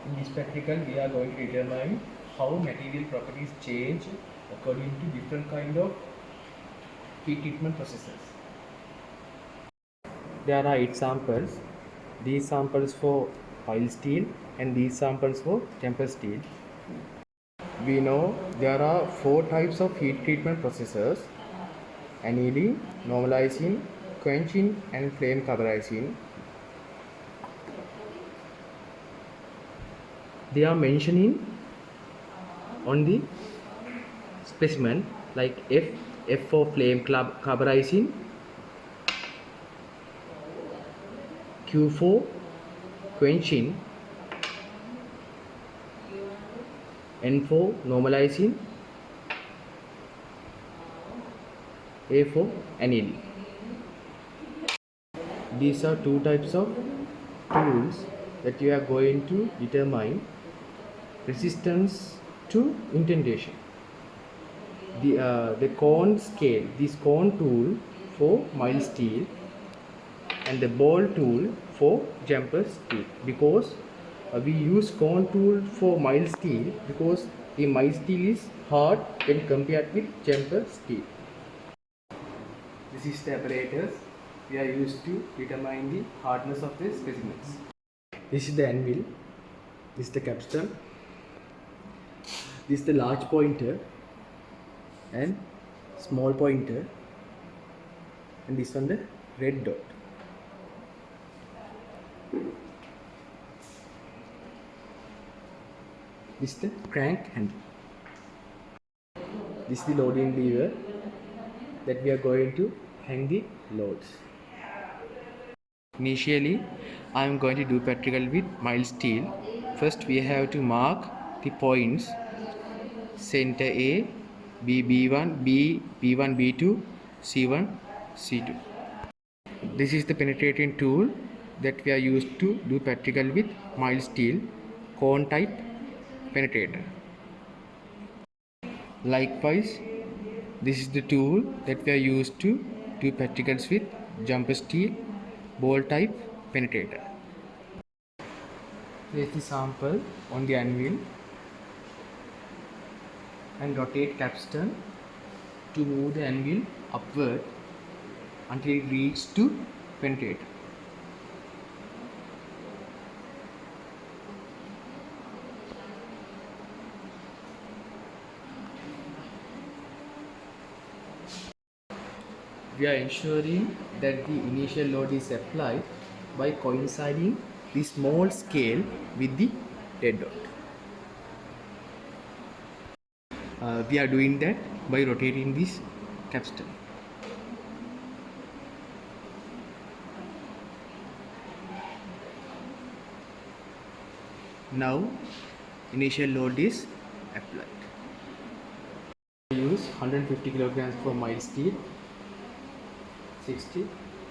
In this practical, we are going to determine how material properties change according to different kind of heat treatment processes. There are 8 samples. These samples for mild steel and these samples for tempered steel. We know there are 4 types of heat treatment processes: annealing, normalizing, quenching and flame cauterizing. They are mentioning on the specimen like F for flame cauterizing, Q for quenching, N for normalizing, A for annealing. These are 2 types of tools that you are going to determine resistance to indentation. The cone scale, this cone tool for mild steel and the ball tool for jumper steel, because we use cone tool for mild steel because the mild steel is hard when compared with jumper steel. This is the apparatus we are used to determine the hardness of the specimens. This is the anvil, this is the capstone, this is the large pointer and small pointer, and this one the red dot. This is the crank handle. This is the loading lever that we are going to hang the loads. Initially, I am going to do practical with mild steel. First, we have to mark the points: center A, B1, B1, B2, C1, C2. This is the penetrating tool that we are used to do practical with mild steel cone type penetrator. Likewise, this is the tool that we are used to do practicals with jumper steel ball type penetrator. Place the sample on the anvil and rotate capstan to move the anvil upward until it reaches to penetrator. We are ensuring that the initial load is applied by coinciding the small scale with the dead dot. We are doing that by rotating this capstan. Now initial load is applied. We use 150 kilograms for mild steel, 60,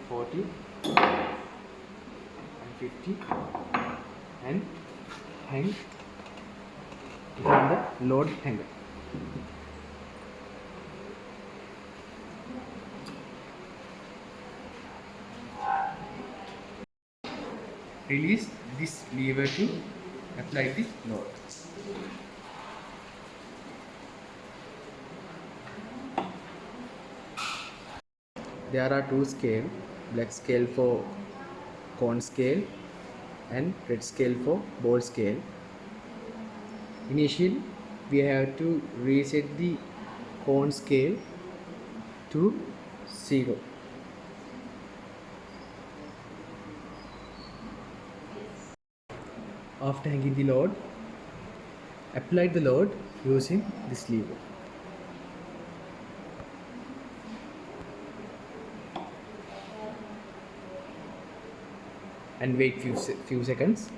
40 and 50, and hang on the load hanger. Release this lever to apply the load. There are 2 scales, black scale for cone scale and red scale for ball scale. Initially, we have to reset the cone scale to 0. After hanging the load, apply the load using this lever. And wait few seconds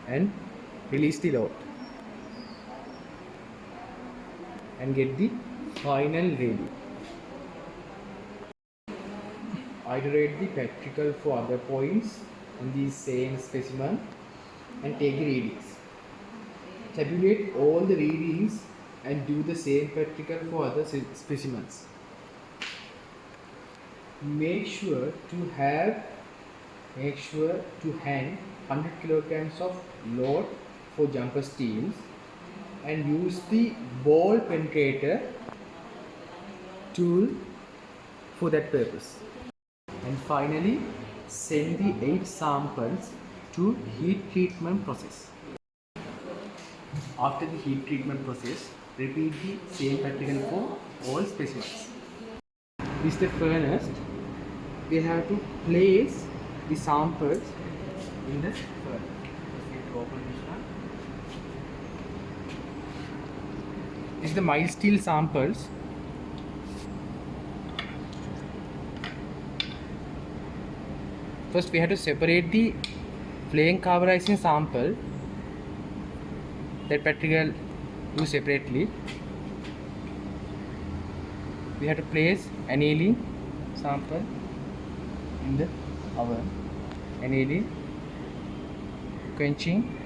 and release the load and get the final reading. Iterate the practical for other points in the same specimen and take the readings. Tabulate all the readings and do the same practical for other specimens. Make sure to have make sure to hang 100 kilograms of load for jumper steels and use the ball penetrator tool for that purpose. And finally, send the 8 samples to heat treatment process. After the heat treatment process, repeat the same pattern for all specimens. This is the furnace. We have to place the samples in the furnace. We have to open this one. This is the mild steel samples. First we have to separate the flame carburizing sample that Patrick do separately. We have to place annealing sample in the oven. Annealing, quenching,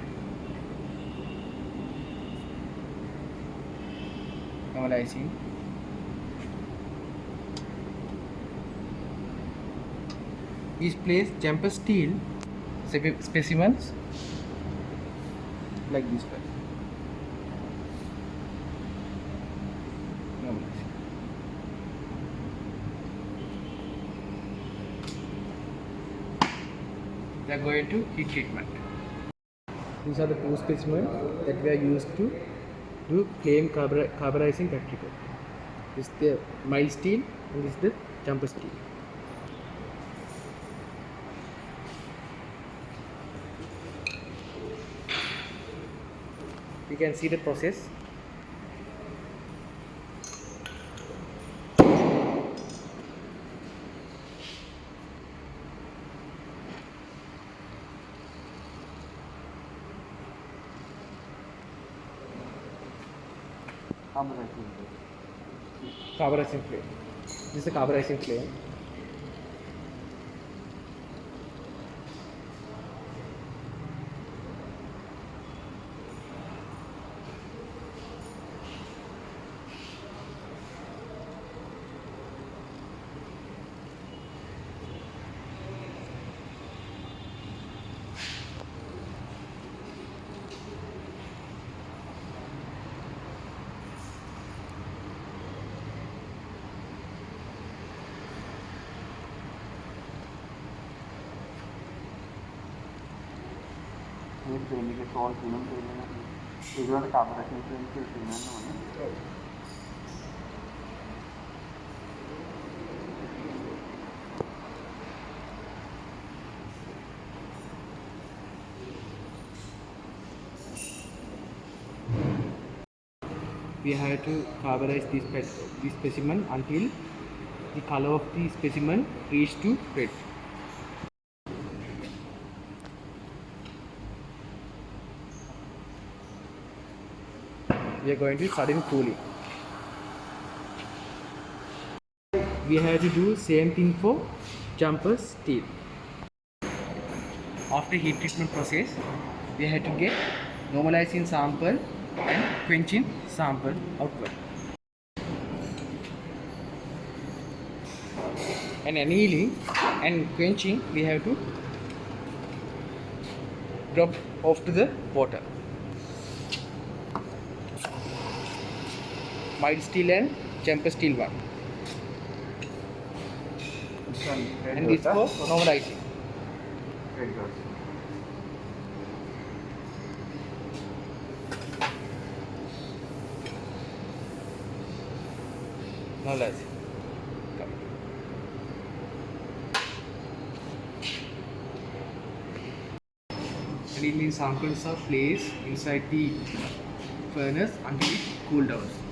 normalizing. We place jumper steel specimens like this one. Normalizing. We are going to heat treatment. These are the two specimens that we are used to do flame carburizing practical. This is the mild steel and this is the jumper steel. You can see the process. Carburizing flame. This is a carburizing flame. We have to carburize this specimen until the color of the specimen reach to red. We are going to sudden cooling. We have to do same thing for jumper steel. After heat treatment process, we have to get normalizing sample and quenching sample outward. And annealing and quenching, we have to drop off to the water. Mild steel and jumper steel one. And this for normalizing. Normalizing. Annealing samples are placed inside the furnace until it cools down.